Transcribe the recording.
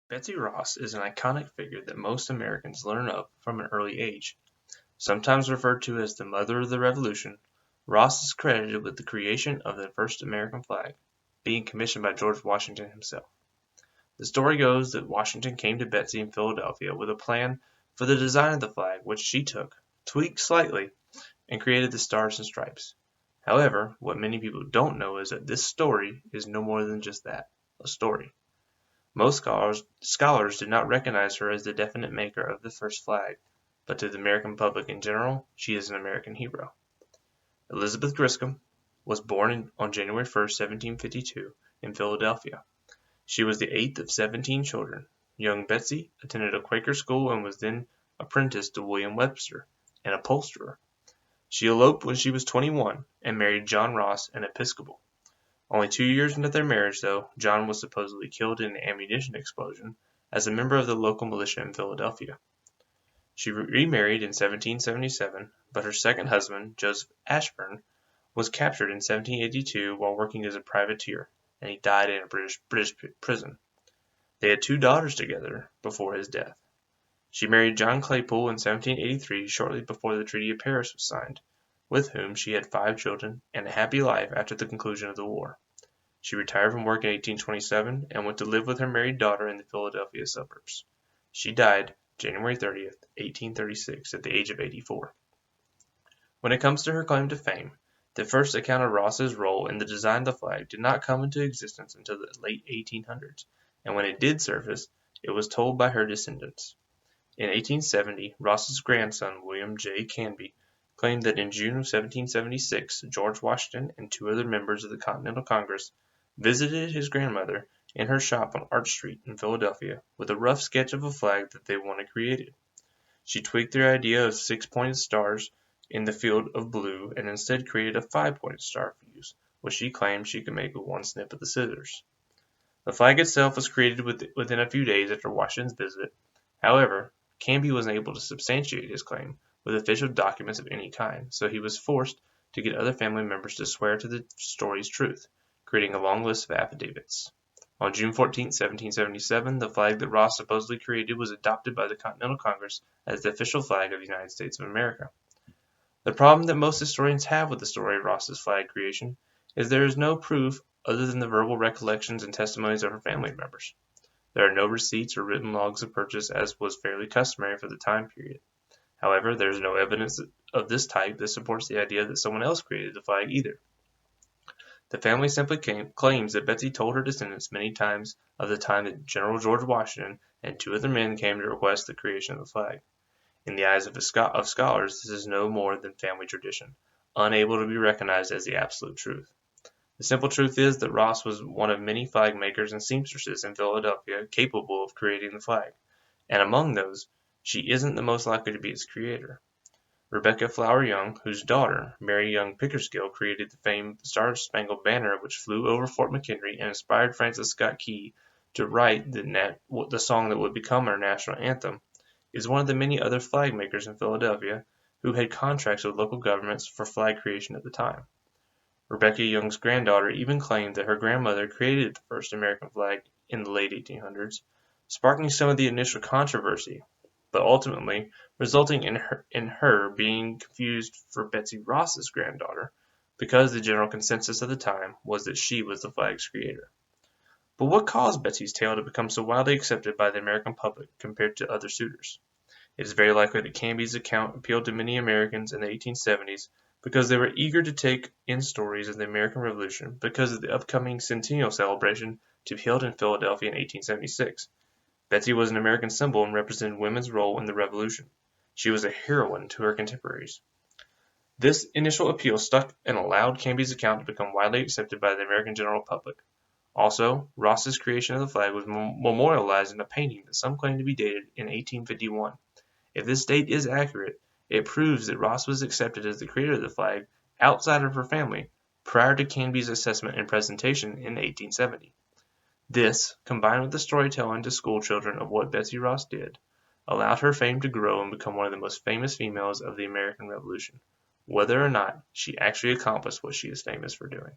Betsy Ross is an iconic figure that most Americans learn of from an early age. Sometimes referred to as the Mother of the Revolution, Ross is credited with the creation of the first American flag, being commissioned by George Washington himself. The story goes that Washington came to Betsy in Philadelphia with a plan for the design of the flag, which she took, tweaked slightly, and created the stars and stripes. However, what many people don't know is that this story is no more than just that, a story. Most scholars did not recognize her as the definite maker of the first flag, but to the American public in general, she is an American hero. Elizabeth Griscom was born on January 1st, 1752, in Philadelphia. She was the eighth of 17 children. Young Betsy attended a Quaker school and was then apprenticed to William Webster, an upholsterer. She eloped when she was 21 and married John Ross, an Episcopal. Only 2 years into their marriage, though, John was supposedly killed in an ammunition explosion as a member of the local militia in Philadelphia. She remarried in 1777, but her second husband, Joseph Ashburn, was captured in 1782 while working as a privateer, and he died in a British prison. They had two daughters together before his death. She married John Claypool in 1783, shortly before the Treaty of Paris was signed, with whom she had 5 children and a happy life after the conclusion of the war. She retired from work in 1827 and went to live with her married daughter in the Philadelphia suburbs. She died January 30th, 1836, at the age of 84. When it comes to her claim to fame, the first account of Ross's role in the design of the flag did not come into existence until the late 1800s, and when it did surface, it was told by her descendants. In 1870, Ross's grandson, William J. Canby, claimed that in June of 1776, George Washington and 2 other members of the Continental Congress visited his grandmother in her shop on Arch Street in Philadelphia with a rough sketch of a flag that they wanted created. She tweaked their idea of 6-pointed stars in the field of blue and instead created a 5-pointed star for use, which she claimed she could make with one snip of the scissors. The flag itself was created within a few days after Washington's visit. However, Canby wasn't able to substantiate his claim with official documents of any kind, so he was forced to get other family members to swear to the story's truth, creating a long list of affidavits. On June 14, 1777, the flag that Ross supposedly created was adopted by the Continental Congress as the official flag of the United States of America. The problem that most historians have with the story of Ross's flag creation is there is no proof other than the verbal recollections and testimonies of her family members. There are no receipts or written logs of purchase, as was fairly customary for the time period. However, there is no evidence of this type that supports the idea that someone else created the flag either. The family simply claims that Betsy told her descendants many times of the time that General George Washington and 2 other men came to request the creation of the flag. In the eyes of scholars, this is no more than family tradition, unable to be recognized as the absolute truth. The simple truth is that Ross was one of many flag makers and seamstresses in Philadelphia capable of creating the flag, and among those, she isn't the most likely to be its creator. Rebecca Flower Young, whose daughter, Mary Young Pickersgill, created the famed Star-Spangled Banner which flew over Fort McHenry and inspired Francis Scott Key to write the song that would become our national anthem, is one of the many other flag makers in Philadelphia who had contracts with local governments for flag creation at the time. Rebecca Young's granddaughter even claimed that her grandmother created the first American flag in the late 1800s, sparking some of the initial controversy, but ultimately resulting in her being confused for Betsy Ross's granddaughter, because the general consensus of the time was that she was the flag's creator. But what caused Betsy's tale to become so widely accepted by the American public compared to other suitors? It is very likely that Canby's account appealed to many Americans in the 1870s because they were eager to take in stories of the American Revolution because of the upcoming centennial celebration to be held in Philadelphia in 1876. Betsy was an American symbol and represented women's role in the Revolution. She was a heroine to her contemporaries. This initial appeal stuck and allowed Canby's account to become widely accepted by the American general public. Also, Ross's creation of the flag was memorialized in a painting that some claim to be dated in 1851. If this date is accurate, it proves that Ross was accepted as the creator of the flag outside of her family prior to Canby's assessment and presentation in 1870. This, combined with the storytelling to schoolchildren of what Betsy Ross did, allowed her fame to grow and become one of the most famous females of the American Revolution, whether or not she actually accomplished what she is famous for doing.